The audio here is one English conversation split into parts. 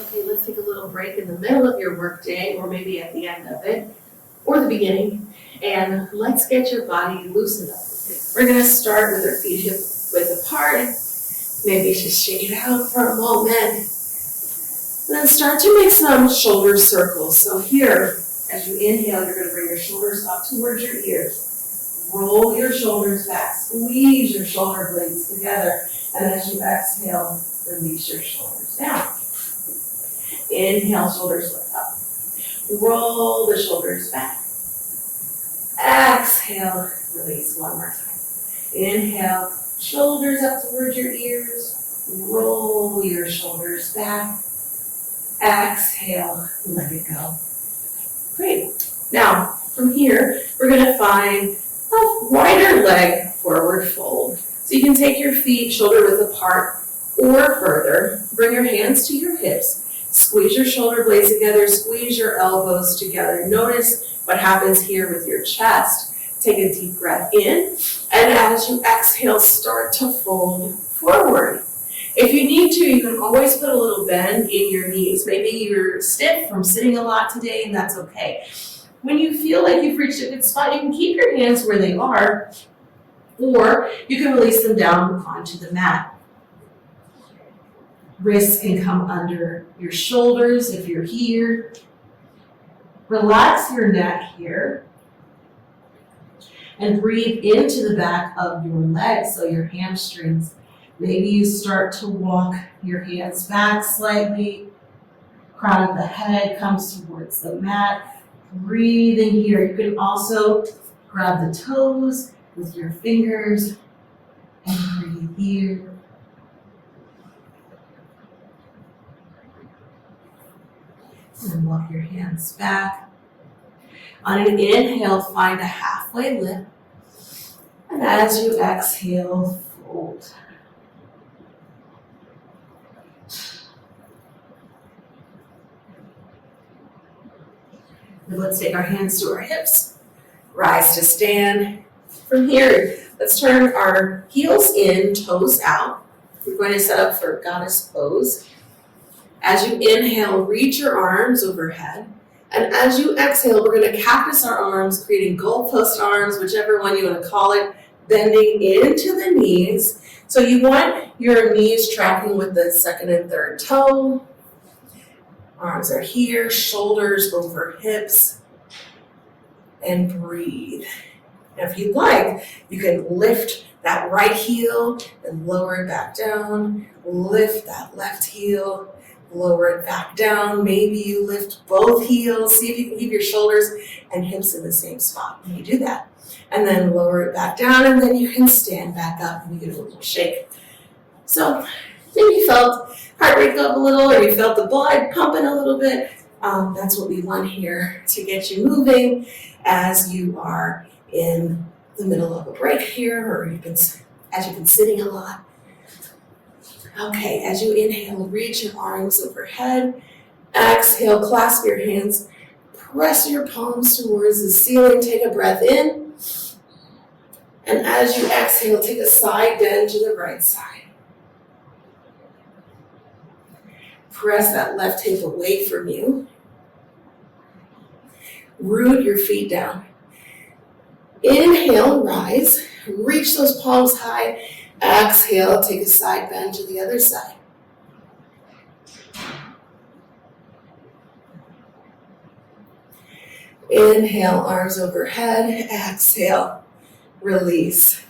Okay, let's take a little break in the middle of your workday, or maybe at the end of it, or the beginning, and let's get your body loosened up. We're gonna start with our feet hip width apart. Maybe just shake it out for a moment. And then start to make some shoulder circles. So here, as you inhale, you're gonna bring your shoulders up towards your ears. Roll your shoulders back, squeeze your shoulder blades together, and as you exhale, release your shoulders down. Inhale, shoulders lift up. Roll the shoulders back. Exhale, release one more time. Inhale, shoulders up towards your ears. Roll your shoulders back. Exhale, let it go. Great. Now, from here, we're gonna find a wider leg forward fold. So you can take your feet shoulder width apart or further. Bring your hands to your hips. Squeeze your shoulder blades together, squeeze your elbows together. Notice what happens here with your chest. Take a deep breath in, and as you exhale, start to fold forward. If you need to, you can always put a little bend in your knees. Maybe you're stiff from sitting a lot today, and that's okay. When you feel like you've reached a good spot, you can keep your hands where they are, or you can release them down onto the mat. Wrists can come under your shoulders if you're here. Relax your neck here. And breathe into the back of your legs, so your hamstrings. Maybe you start to walk your hands back slightly. Crown of the head comes towards the mat. Breathe in here. You can also grab the toes with your fingers and breathe here. And walk your hands back. On an inhale, find a halfway lift. And as you exhale, fold. And let's take our hands to our hips. Rise to stand. From here, let's turn our heels in, toes out. We're going to set up for goddess pose. As you inhale, reach your arms overhead. And as you exhale, we're going to cactus our arms, creating goalpost arms, whichever one you want to call it, bending into the knees. So you want your knees tracking with the second and third toe. Arms are here, shoulders over hips. And breathe. Now, if you'd like, you can lift that right heel and lower it back down. Lift that left heel. Lower it back down. Maybe you lift both heels. See if you can keep your shoulders and hips in the same spot when you do that. And then lower it back down, and then you can stand back up and you get a little shake. So maybe you felt heart rate go up a little, or you felt the blood pumping a little bit. That's what we want here to get you moving as you are in the middle of a break here, or as you've been sitting a lot. Okay, as you inhale, reach your arms overhead. Exhale, clasp your hands. Press your palms towards the ceiling. Take a breath in. And as you exhale, take a side bend to the right side. Press that left hip away from you. Root your feet down. Inhale, rise. Reach those palms high. Exhale, take a side bend to the other side. Inhale, arms overhead. Exhale, release.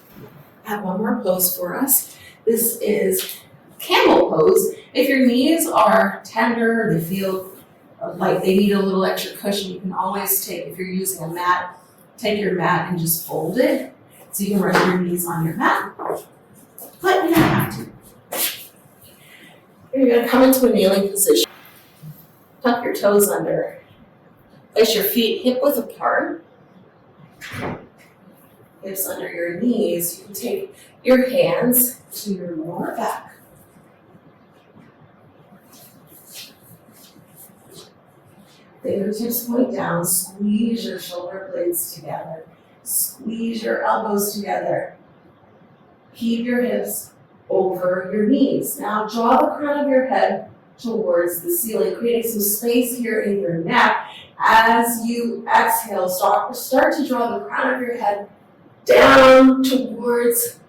I have one more pose for us. This is camel pose. If your knees are tender, they feel like they need a little extra cushion, you can always take, if you're using a mat, take your mat and just fold it so you can rest your knees on your mat. But you don't have to. You're going to come into a kneeling position. Tuck your toes under. Place your feet hip width apart. Hips under your knees. You can take your hands to your lower back. Fingertips point down. Squeeze your shoulder blades together. Squeeze your elbows together. Keep your hips over your knees. Now draw the crown of your head towards the ceiling, creating some space here in your neck. As you exhale, start to draw the crown of your head down towards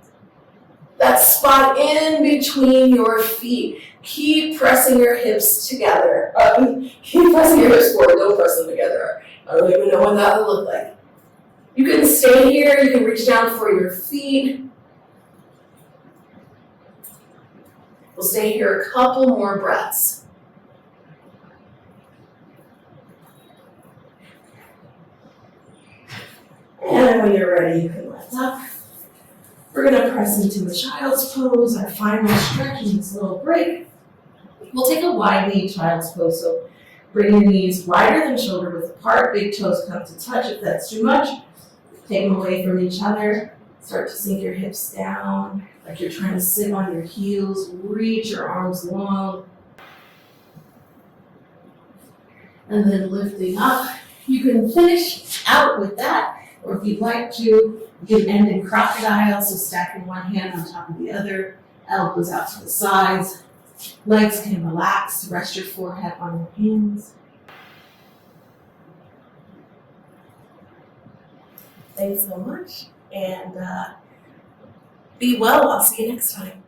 that spot in between your feet. Keep pressing your hips together. Keep pressing your hips forward. Don't press them together. I don't even know what that would look like. You can stay here. You can reach down for your feet. We'll stay here a couple more breaths. And when you're ready, you can lift up. We're going to press into a child's pose, our final stretch in this little break. We'll take a wide knee child's pose, so bring your knees wider than shoulder width apart, big toes come to touch. If that's too much, take them away from each other. Start to sink your hips down, like you're trying to sit on your heels. Reach your arms long. And then lifting up. You can finish out with that, or if you'd like to, you can end in crocodile, so stacking one hand on top of the other, elbows out to the sides. Legs can relax. Rest your forehead on your hands. Thanks so much, and be well. I'll see you next time.